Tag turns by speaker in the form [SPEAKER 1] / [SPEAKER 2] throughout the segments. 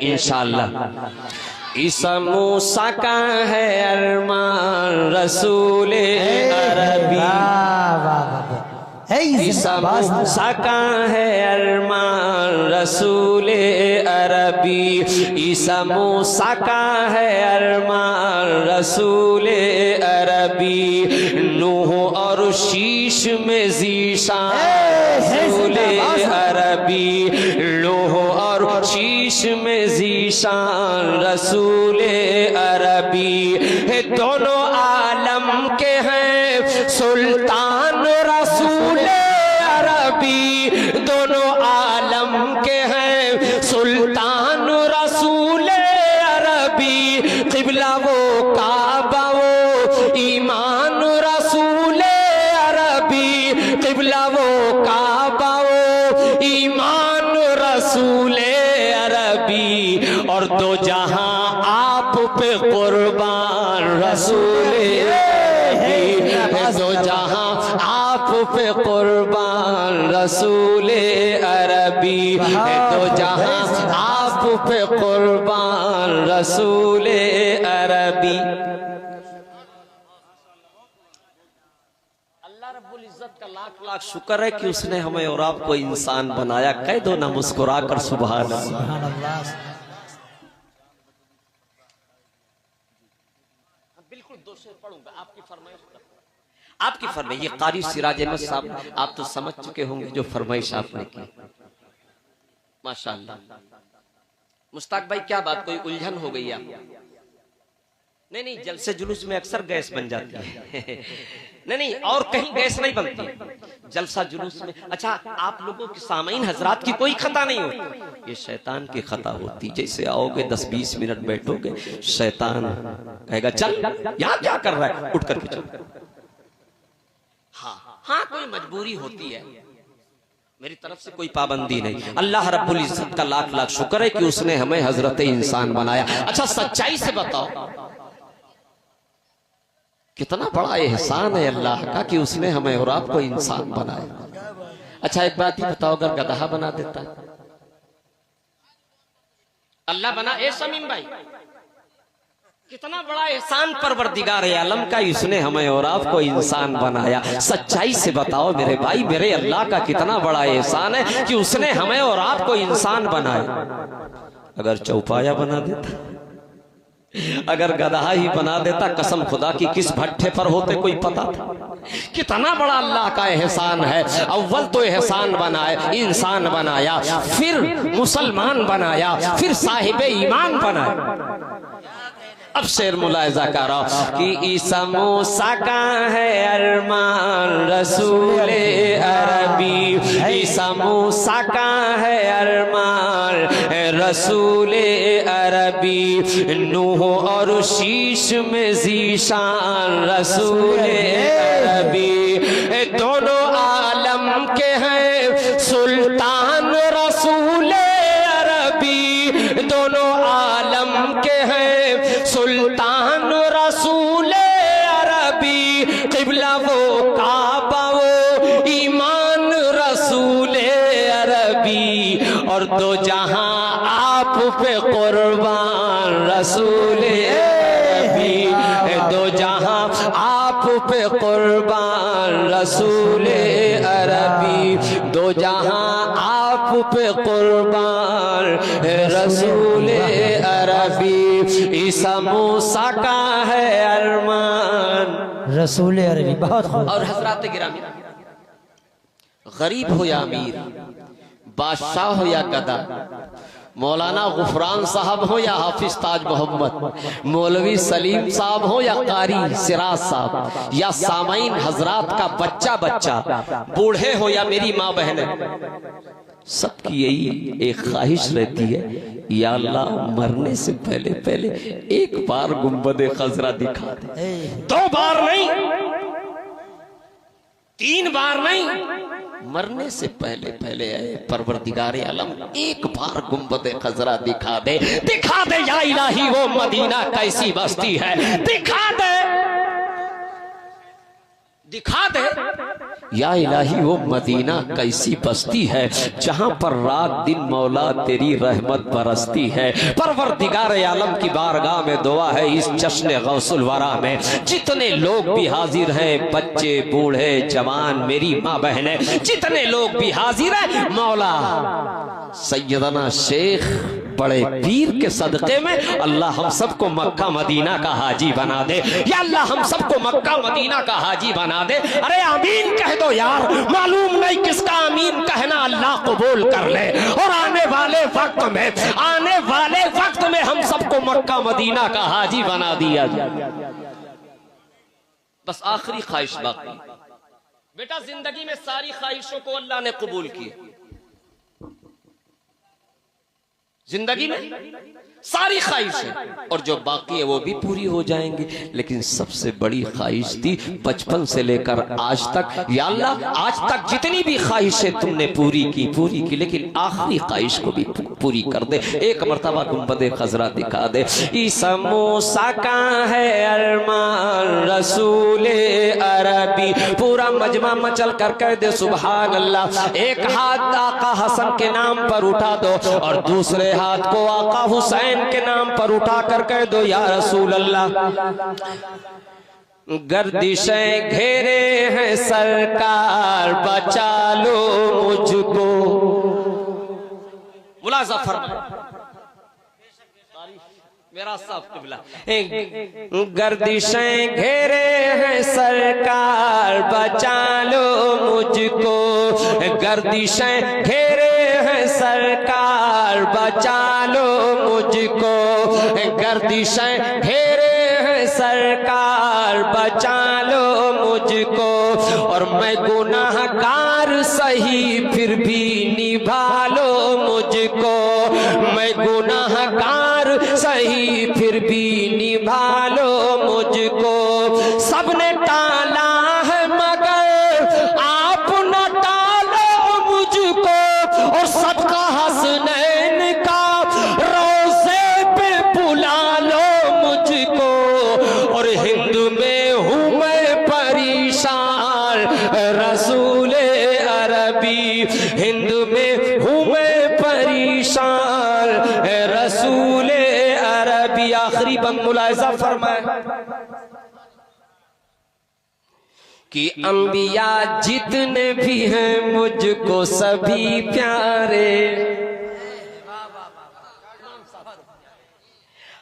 [SPEAKER 1] इंशाअल्लाह। ईसा मूसा का है अरमान रसूल अरबी, ईसा मूसा का है अरमान रसूल अरबी, ईसा मूसा का है अरमान रसूल अरबी, नूह और शीश में ज़ीशान रसूल अरबी, नूह और शीश में ज़ीशान रसूल अरबी, दोनों आलम के हैं सुल्तान रसूल अरबी, दोनों आलम के हैं सुल्तान रसूल अरबी, क़िबला वो काबा वो ईमान रसूल अरबी, क़िबला वो काबा वो ईमान रसूल अरबी, और दो जहां आप पे कुर्बान रसूल अरबी, दो जहां आप पे कुर्बान रसूल अरबी, दो जहां आप पे कुर्बान रसूल अरबी। अल्लाह रब्बुल इज्जत का लाख लाख शुक्र है कि उसने हमें और आपको इंसान बनाया। कह दो ना मुस्कुरा कर सुभान अल्लाह। बिल्कुल दो शेर पढ़ूंगा, आपकी फरमाइश, आपकी फरमाइश। ये कारी सिराज अहमद साहब आप तो समझ चुके होंगे जो फरमाइश आपने की, माशाअल्लाह। मुश्ताक भाई क्या बात, कोई उलझन हो गई आप? नहीं, जलसे जुलूस में अक्सर गैस बन जाती है। नहीं, और कहीं गैस नहीं बनती, जलसा जुलूस में। अच्छा, आप लोगों के सामईन हजरात की कोई खता नहीं होती, ये शैतान की खता होती। जैसे आओगे 10-20 मिनट बैठोगे, शैतान कहेगा चल यहाँ क्या कर रहा है, उठ करके चल। हाँ, कोई मजबूरी होती है, मेरी तरफ से कोई पाबंदी नहीं। अल्लाह रब्बुल इज्जत का लाख लाख शुक्र है कि उसने हमें हजरत इंसान बनाया। अच्छा, सच्चाई से बताओ कितना बड़ा एहसान है अल्लाह का कि उसने हमें और आपको इंसान बनाया। अच्छा, एक बात ही बताओ, अगर गधा बना देता, अल्लाह बना, ए शमीम भाई, कितना बड़ा एहसान परवरदिगार आलम का, इसने हमें और आपको इंसान बनाया। सच्चाई से बताओ मेरे भाई, मेरे अल्लाह का कितना बड़ा एहसान है कि उसने हमें और आपको इंसान बनाया। अगर चौपाया बना देता, अगर गधा ही बना देता, कसम खुदा की किस भट्ठे पर होते कोई पता था। कितना बड़ा अल्लाह का एहसान है। अव्वल तो एहसान बनाया, इंसान बनाया, फिर मुसलमान बनाया, फिर साहिब ईमान बनाया। अब शेर मुलायजा करो कि ईसा मूसा का है अरमान रसूल अरबी, ईसा मूसा का है अरमान रसूल अरबी, नूह और शीश में ज़ीशान रसूल अरबी, दोनों आलम के हैं सुल्तान रसूल अरबी, दोनों आलम के हैं सुल्तान रसूल अरबी, क़िबला वो काबा वो ईमान रसूल अरबी, और दो जहां आप पे कुर्बान रसूल अरबी, दो जहां आप पे कुर्बान रसूल अरबी, दो जहां आप पे कुर्बान रसूल अरबी, ईसा मूसा का है अरमान रसूल अरबी। बहुत और हजरात गिरामी, गरीब हो या अमीर, बादशाह हो या गदा, मौलाना गुफरान साहब हो या हाफिज ताज मोहम्मद, मौलवी सलीम साहब हो या कारी सिराज साहब, या सामाइन हजरात का बच्चा बच्चा, बूढ़े हो या मेरी माँ बहने, सबकी यही एक ख्वाहिश रहती है, या अल्लाह मरने से पहले पहले एक बार गुंबद खजरा दिखा दे। 2 बार नहीं, 3 बार नहीं, मरने से पहले पहले परवरदिगार आलम एक बार गुंबद खजरा दिखा दे, दिखा दे या इलाही वो मदीना कैसी बस्ती है, दिखा दे, दिखा दे या इलाही वो मदीना कैसी बस्ती है जहां पर रात दिन मौला तेरी रहमत बरसती है। परवरदिगार आलम की बारगाह में दुआ है इस जश्न गौसुल वरा में जितने लोग भी हाजिर हैं, बच्चे बूढ़े जवान मेरी माँ बहने जितने लोग भी हाजिर हैं, मौला सैयदना शेख बड़े पीर के सदक़े में अल्लाह हम सबको मक्का मदीना का हाजी बना दे। या अल्लाह हम सबको मक्का मदीना का हाजी बना दे। अरे आमीन कह दो यार, मालूम नहीं किसका आमीन कहना अल्लाह कबूल कर ले। और आने वाले वक्त में हम सबको मक्का मदीना का हाजी बना दिया जाए। बस आखिरी ख्वाहिश बाकी बेटा, जिंदगी में सारी ख्वाहिशों को अल्लाह ने कबूल की। जिंदगी में सारी ख्वाहिशें और जो बाकी है वो भी पूरी हो जाएंगी, लेकिन सबसे बड़ी ख्वाहिश थी बचपन से लेकर आज तक, या अल्लाह आज तक जितनी भी ख्वाहिशें तुमने पूरी की, लेकिन आखिरी ख्वाहिश को भी पूरी कर दे। एक मर्तबा गुंबद खजरा दिखा दे। ईसा मूसा का है अरमान रसूले अरबी, पूरा मजमा मचल कर कह दे सुभान अल्लाह। एक हाथ आका हसन के नाम पर उठा दो और दूसरे हाथ को आका हुसैन के नाम पर उठा कर कह दो या रसूल अल्लाह। गर्दिशें घेरे हैं सरकार, बचा लो मुझको। मुलाजा फरमाए मेरा साफ किबला। गर्दिशें घेरे हैं सरकार, बचा लो मुझको। गर्दिशें घेरे हैं सरकार, बचा लो मुझको। गर्दिशें घेरे हैं सरकार, बचा लो मुझको। और मैं गुनाहगार सही फिर भी निभा लो मुझको। मैं गुनाहगार सही फिर भी निभा लो मुझको। सबने टाला है मगर आप न टालो मुझको। और सबका हसनैन का रोज़े पे बुला लो मुझको। और हिंद में हूँ मैं परेशान रसूले अरबी, हिंद में हूँ मैं परेशान रसूले अरबी। आखिरी बंद मुलाहिजा फरमाए कि अंबिया जितने भी हैं मुझको सभी प्यारे।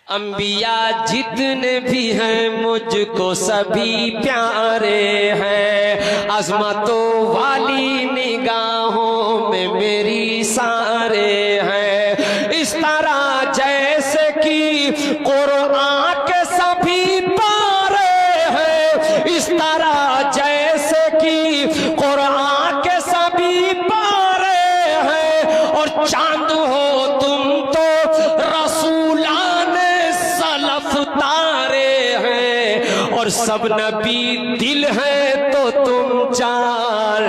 [SPEAKER 1] अंबिया जितने भी हैं मुझको सभी प्यारे हैं। अज़मतों वाली निगाहों में मेरी सारे हैं। इस तरह जैसे कि कुरान के सभी पारे हैं। इस तरह जैसे कि कुरान के सभी पारे हैं। और चांद हो तुम तो और सब नबी दिल है तो तुम चार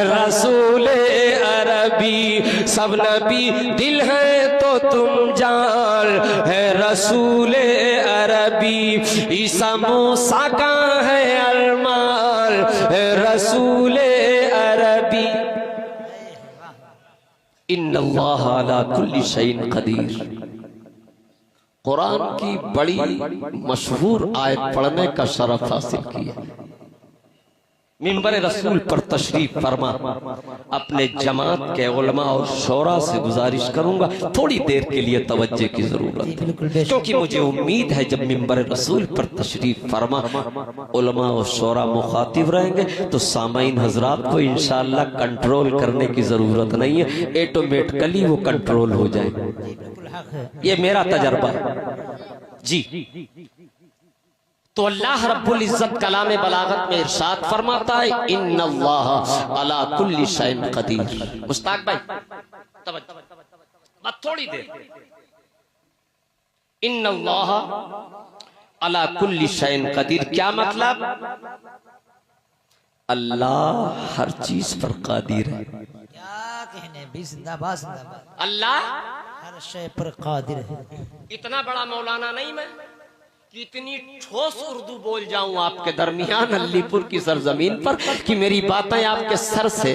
[SPEAKER 1] रसूले अरबी। सब नबी दिल है तो तुम चार है रसूले अरबी। ईसा मूसा का है अरमान रसूले अरबी। इन्नल्लाह अला कुल्ली शैइन कदीर। कुरान की बड़ी मशहूर आयत पढ़ने का शरफ हासिल किया। मिंबर रसूल पर तशरीफ फरमा। अपने जमात के उलमा और शोरा से गुजारिश करूंगा थोड़ी देर के लिए तवज्जो की जरूरत है, क्योंकि मुझे उम्मीद है जब मिंबर रसूल पर तशरीफ फरमा उलमा और शोरा मुखातिब रहेंगे तो सामाइन हजरात को इंशाअल्लाह कंट्रोल करने की जरूरत नहीं है, ऑटोमेटिकली वो कंट्रोल हो जाए। ये मेरा तजर्बा जी। तो अल्लाह रब्बुल इज्जत कलामे बलागत में इरशाद फरमाता है इन्नल्लाह अला कुल्ली शैइन कदीर। मुस्ताक भाई तवज्जो बस थोड़ी देर। इन्नल्लाह अला कुल्ली शैइन कदीर क्या मतलब? अल्लाह हर चीज पर कादिर है।
[SPEAKER 2] क्या कहने भी जिंदाबाद जिंदाबाद।
[SPEAKER 1] अल्लाह
[SPEAKER 2] हर शय पर कादिर है।
[SPEAKER 1] इतना बड़ा मौलाना नहीं मैं, कितनी ठोस उर्दू बोल जाऊं आपके दरमियान अलीपुर की सरजमीन पर कि मेरी बातें आपके सर से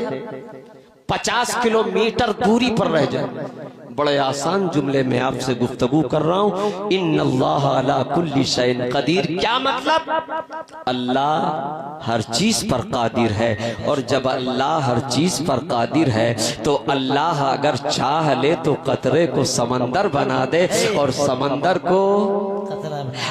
[SPEAKER 1] 50 किलोमीटर दूरी पर रह जाए। बड़े आसान जुमले में आपसे गुफ्तगू कर रहा हूं। इन्नल्लाह अला कुल्ली शैइन कदीर, क्या मतलब? अल्लाह हर चीज पर कादिर है। और जब अल्लाह हर चीज पर कादिर है तो अल्लाह अगर चाह ले तो कतरे को समंदर बना दे, और समंदर को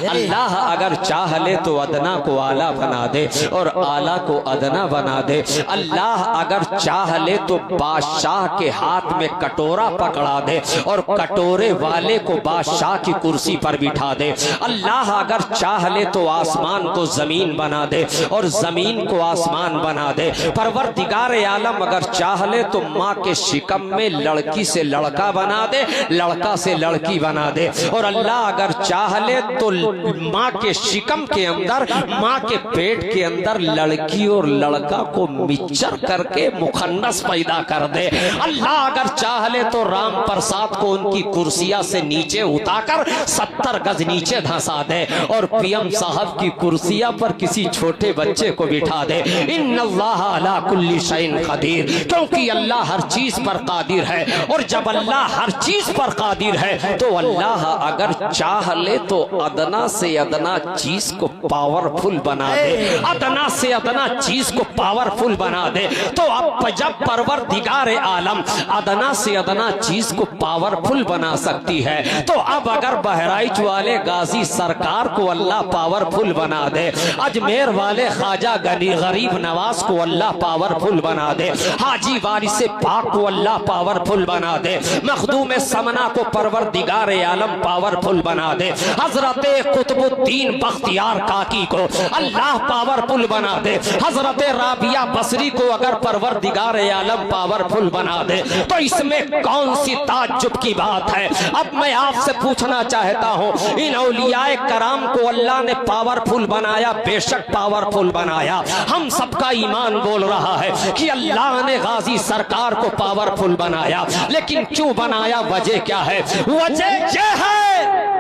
[SPEAKER 1] अल्लाह अगर चाह ले तो अदना को आला बना दे, और आला को अदना बना दे। अल्लाह अगर चाह ले तो बादशाह के हाथ में कटोरा पकड़ा दे, और कटोरे वाले को बादशाह की कुर्सी पर बिठा दे। अल्लाह अगर चाह ले तो आसमान को जमीन बना दे, और जमीन को आसमान बना दे। परवरदिगार आलम अगर चाह ले तो माँ के शिकम में लड़की से लड़का बना दे, लड़का से लड़की बना दे। और अल्लाह अगर चाह ले तो माँ के शिकम के अंदर, माँ के पेट के अंदर लड़की और लड़का को मिक्सचर करके मुखन्नस पैदा कर दे। अल्लाह अगर चाह ले तो राम प्रसाद को उनकी कुर्सिया से नीचे उतारकर 70 गज नीचे धंसा दे, और पीएम साहब की कुर्सिया पर किसी छोटे बच्चे को बिठा दे। इन्नल्लाह अला कुल्ली शैइन कदीर, क्योंकि अल्लाह हर चीज पर कादिर है। और जब अल्लाह हर चीज पर कादिर है तो अल्लाह अगर चाह ले तो अदना से अदना चीज को पावरफुल बना दे, अदना से अदना चीज को पावरफुल बना दे। तो अब जब परवरदिगार आलम अदना से अदना चीज को पावरफुल बना सकती है, तो अब अगर बहराइच वाले गाजी सरकार को अल्लाह पावरफुल बना दे, अजमेर वाले ख्वाजा गनी गरीब नवाज को अल्लाह पावरफुल बना दे, हाजी वारिस पाक को अल्लाह पावरफुल बना दे, मखदूम समना को परवरदिगार आलम पावरफुल बना दे, हजरत कुतुबुद्दीन बख्तियार काकी को अल्लाह पावरफुल बना दे, हजरत राबिया बसरी को अगर परवरदिगार आलम पावरफुल बना दे, तो इसमें कौन सी ताज्जुब की बात है? अब मैं आपसे पूछना चाहता हूँ, इन औलियाए कराम को अल्लाह ने पावरफुल बनाया, बेशक पावरफुल बनाया। हम सबका ईमान बोल रहा है कि अल्लाह ने गाजी सरकार को पावरफुल बनाया, लेकिन क्यों बनाया? वजह क्या है? वजह यह है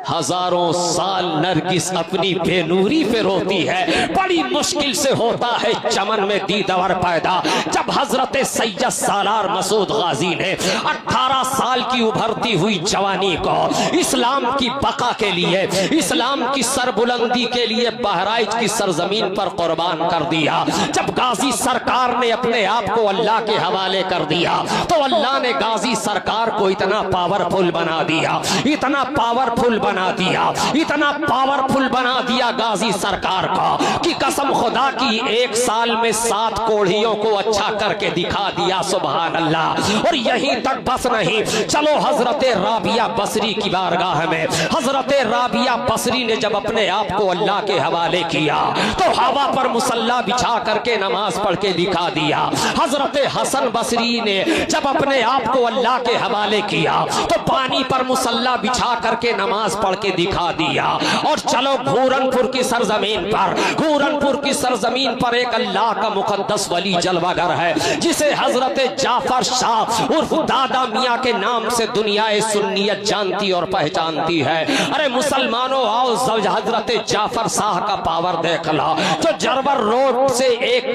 [SPEAKER 1] हजारों साल नरगिस अपनी बेनूरी पे रोती है, बड़ी मुश्किल से होता है चमन में दीदार पैदा। जब हजरत सैयद सालार मसूद गाजी ने 18 साल की उभरती हुई जवानी को इस्लाम की बका के लिए, इस्लाम की सरबुलंदी के लिए बहराइच की सरजमीन पर कुर्बान कर दिया, जब गाजी सरकार ने अपने आप को अल्लाह के हवाले कर दिया, तो अल्लाह ने गाजी सरकार को इतना पावरफुल बना दिया, इतना पावरफुल बना दिया, इतना पावरफुल बना दिया गाजी सरकार का कि कसम खुदा की 1 साल में 7 कोढ़ियों को अच्छा करके दिखा दिया। सुभान अल्लाह। और यहीं तक बस नहीं, चलो हजरत राबिया बसरी की बारगाह में, हजरत राबिया बसरी ने जब अपने आप को अल्लाह के हवाले किया तो हवा पर मुसल्ला बिछा करके नमाज पढ़ के दिखा दिया। हजरत हसन बसरी ने जब अपने आप को अल्लाह के हवाले किया तो पानी पर मुसल्ला बिछा करके नमाज पढ़ के दिखा दिया। और चलो घूरनपुर की सरजमीन पर, घूरनपुर की सरजमीन पर एक अल्लाह का मुकद्दस वली जलवागर है, जिसे हजरत जाफर शाह उर्फ दादा मियाँ के नाम से दुनियाए सुन्नियत जानती और पहचानती है। अरे मुसलमानों आओ हजरत जाफर शाह का पावर देख लो, जो जरबर रोड से 1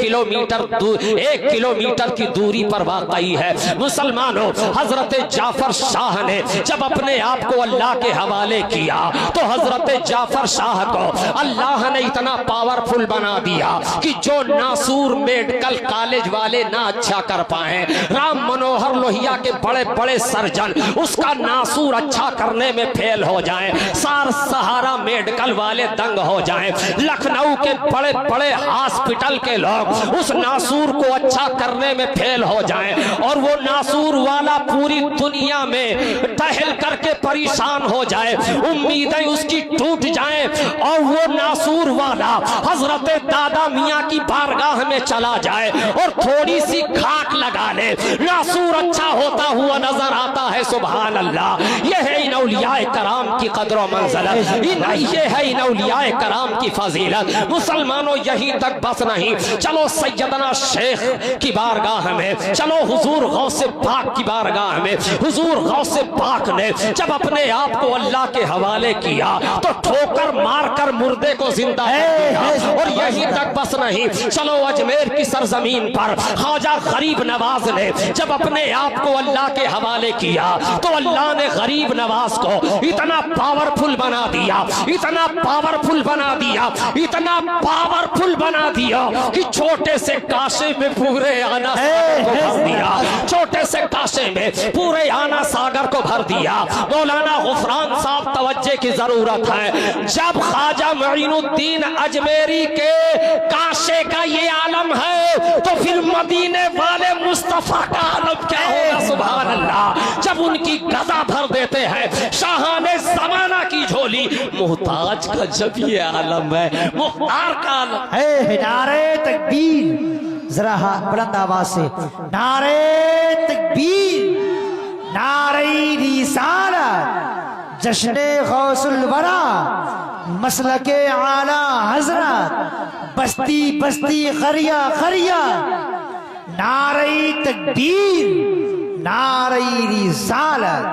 [SPEAKER 1] किलोमीटर की दूरी पर वाकई है। मुसलमानों, हजरत जाफर शाह ने जब अपने आप को अल्लाह के हवाले किया तो हजरत जाफर शाह को अल्लाह ने इतना पावरफुल बना दिया कि जो नासूर मेडिकल कॉलेज वाले ना अच्छा कर पाए, राम मनोहर लोहिया के बड़े बड़े सर्जन उसका नासूर अच्छा करने में फेल हो जाएं, सार सहारा मेडिकल वाले दंग हो जाएं, लखनऊ के बड़े बड़े हॉस्पिटल के लोग उस नासूर को अच्छा करने में फेल हो जाएं, और वो नासूर वाला पूरी दुनिया में टहल करके परेशान हो जाए, उम्मीदें उसकी टूट जाएं, और वो नासूर वाला हजरत दादा मियाँ की बारगाह में चला जाए और थोड़ी सी खाक लगा ले, नासूर अच्छा होता हुआ नजर आता है। सुभान अल्लाह, ये है इन औलियाए कराम की कदर व मंज़िलत, ये है इन औलियाए कराम की फजीलत। मुसलमानों यहीं तक बस नहीं, चलो सैयदना शेख की बारगाह में, चलो हुजूर गौसे पाक की बारगाह में। हुजूर गौसे पाक ने जब अपने आप को अल्लाह के हवाले किया तो ठोकर मारकर मुर्दे को जिंदा किया। और यहीं तक बस नहीं, चलो अजमेर की सरजमीन पर ख्वाजा गरीब नवाज ने जब अपने आप को अल्लाह के हवाले किया तो अल्लाह ने गरीब नवाज को इतना पावरफुल बना दिया, इतना पावरफुल बना दिया, इतना पावरफुल बना दिया कि छोटे से काशे में पूरे आना को भर दिया, छोटे से काशे में पूरे आना सागर को भर दिया। मौलाना गुफरान साहब तवज्जे की जरूरत है, जब ख्वाजा मुइनुद्दीन अजमेरी के काशे का ये आलम है तो फिर मदीने वाले मुस्तफा का आलम क्या होगा। सुभान अल्लाह, जब उनकी गदा भर देते हैं शाहाने जमाना की झोली, मुहताज का जब ये आलम है, मुख्तार का आलम
[SPEAKER 2] है। नारे तकबीर, जरा बुलंद आवाज से नारे तकबीर, नारे रिसालत, जश्ने गौसुल वरा, मसलके आला हजरत, बस्ती बस्ती खरिया खरिया, नारे तकबीर, नारे रिसालत।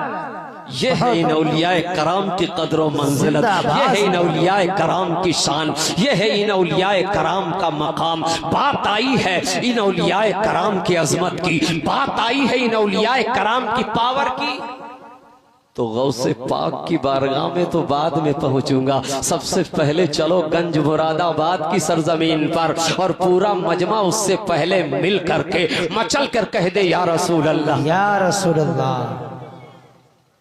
[SPEAKER 1] ये है इन औलियाए कराम की कदर व मंजिलत, ये है इन औलियाए कराम की शान, ये है इन औलियाए कराम का मकाम। बात आई है इन औलियाए कराम की अजमत की, बात आई है इन औलियाए कराम की पावर की, तो गौसे पाक की बारगाह में तो बाद में पहुंचूंगा। सबसे पहले चलो गंज मुरादाबाद की सरजमीन पर और पूरा मजमा उससे पहले मिल करके मचल कर कह दे या रसूल अल्लाह,
[SPEAKER 2] या रसूल अल्लाह।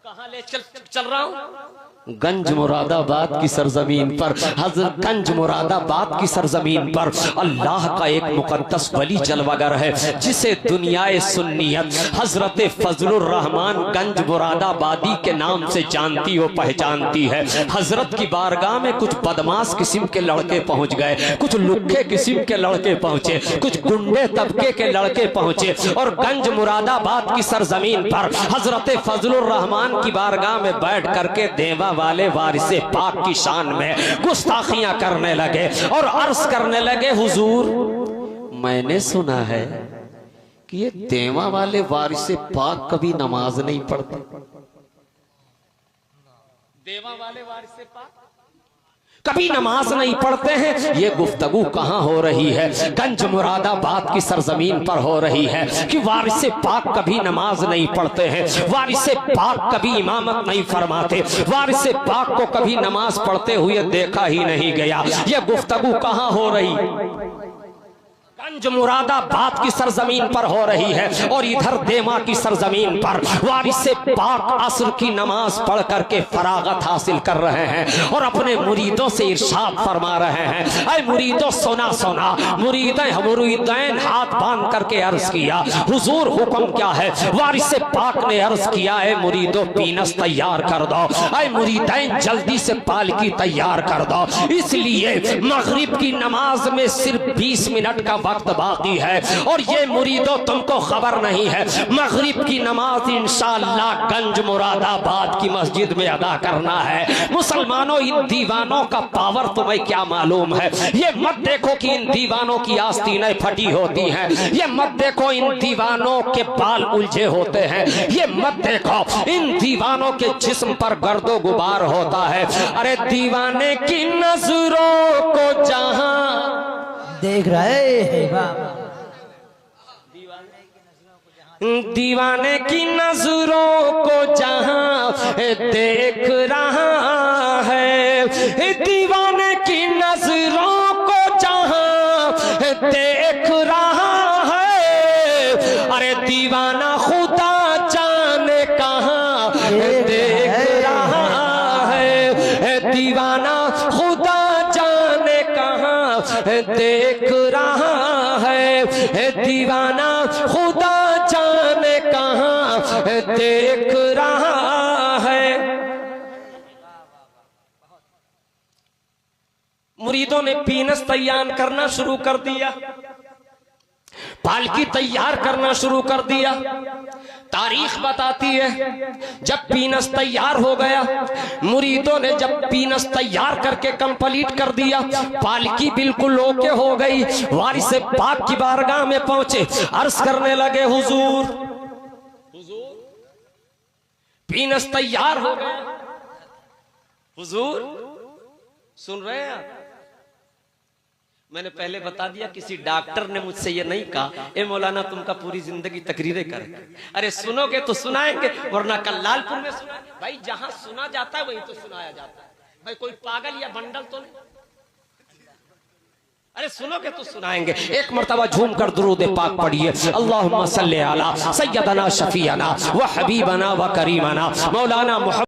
[SPEAKER 1] कहाँ ले चल रहा हूँ? गंज मुरादाबाद की सरजमीन पर, हजरत गंज मुरादाबाद की सरजमीन पर अल्लाह का एक मुकद्दस वली जलवागर है जिसे दुनियाए सुन्नियत हजरत फजलुर रहमान गंज मुरादाबादी के नाम से जानती व पहचानती है। हजरत की बारगाह में कुछ बदमाश किस्म के लड़के पहुंच गए, कुछ लुक्खे किस्म के लड़के पहुंचे, कुछ गुंडे तबके के लड़के पहुंचे और गंज मुरादाबाद की सरजमीन पर हजरत फजलुर रहमान की बारगाह में बैठ करके देवा वाले वारिसे पाक की शान में गुस्ताखियां करने लगे और अर्ज करने लगे, हुजूर मैंने सुना है कि ये देवा वाले वारिसे पाक कभी नमाज नहीं पढ़ते। देवा वाले वारिसे पाक कभी नमाज नहीं पढ़ते हैं। ये गुफ्तगू कहाँ हो रही है? गंज मुरादाबाद की सरजमीन पर हो रही है कि वारिसे पाक कभी नमाज नहीं पढ़ते हैं, वारिसे पाक कभी इमामत नहीं फरमाते, वारिसे पाक को कभी नमाज पढ़ते हुए देखा ही नहीं गया। ये गुफ्तगू कहाँ हो रही? गंज मुरादाबाद की सरजमीन पर हो रही है और इधर देमा की सरजमीन पर वारिसे पाक असर की नमाज पढ़ करके फरागत हासिल कर रहे हैं और अपने मुरीदों से इरशाद फरमा रहे हैं, ऐ मुरीदों सुना सुना। मुरीदैन हाथ बांध करके अर्ज किया, हुजूर हुक्म क्या है? वारिसे पाक ने अर्ज किया, है मुरीदों पीनस तैयार कर दो, ऐ मुरीदैन जल्दी से पालकी तैयार कर दो, इसलिए मगरिब की नमाज में सिर्फ 20 मिनट का वक्त बाकी है और ये मुरीदों तुमको खबर नहीं है, मगरिब की नमाज इंशाअल्लाह गंज मुरादाबाद की मस्जिद में अदा करना है। मुसलमानों, इन दीवानों का पावर तुम्हें क्या मालूम है? ये मत देखो कि इन दीवानों की आस्तीनें फटी होती हैं, ये मत देखो इन दीवानों के बाल उलझे होते हैं, ये मत देखो इन दीवानों के जिस्म पर गर्दो गुबार होता है। अरे दीवाने की नजरों को जहां
[SPEAKER 2] देख रहे हैं,
[SPEAKER 1] दीवाने की नजरों को जहां देख रहा है, दीवाने की नजरों को जहां देख रहा है, अरे दीवाना खुदा जाने कहां देख रहा है, दीवाना खुदा जाने कहां देख रहा है, दीवाना खुदा जाने कहां देख रहा है। मुरीदों ने पीनस तैयार करना शुरू कर दिया, पालकी तैयार करना शुरू कर दिया। तारीख बताती है जब पीनस तैयार हो गया, मुरीदों ने जब पीनस तैयार करके कंप्लीट कर दिया, पालकी बिल्कुल ओके हो गई, वारिस पाक की बारगाह में पहुंचे, अर्ज करने लगे हुजूर, हुजूर पीनस तैयार हो गया। हुजूर सुन रहे हैं आप? मैंने पहले बता दिया, किसी डॉक्टर ने मुझसे ये नहीं कहा ए मौलाना तुमका पूरी जिंदगी तकरीरें करें। अरे सुनोगे तो सुनाएंगे, वरना कल लालपुर में सुना। भाई जहां सुना जाता है वहीं तो सुनाया जाता है। भाई कोई पागल या बंडल तो नहीं। अरे सुनोगे तो सुनाएंगे। एक मर्तबा झूम कर दुरूद पाक पढ़िए, अल्लाहुम्मा सल्ली अला सय्यदना शफीअना व हबीबना व करीमना मौलाना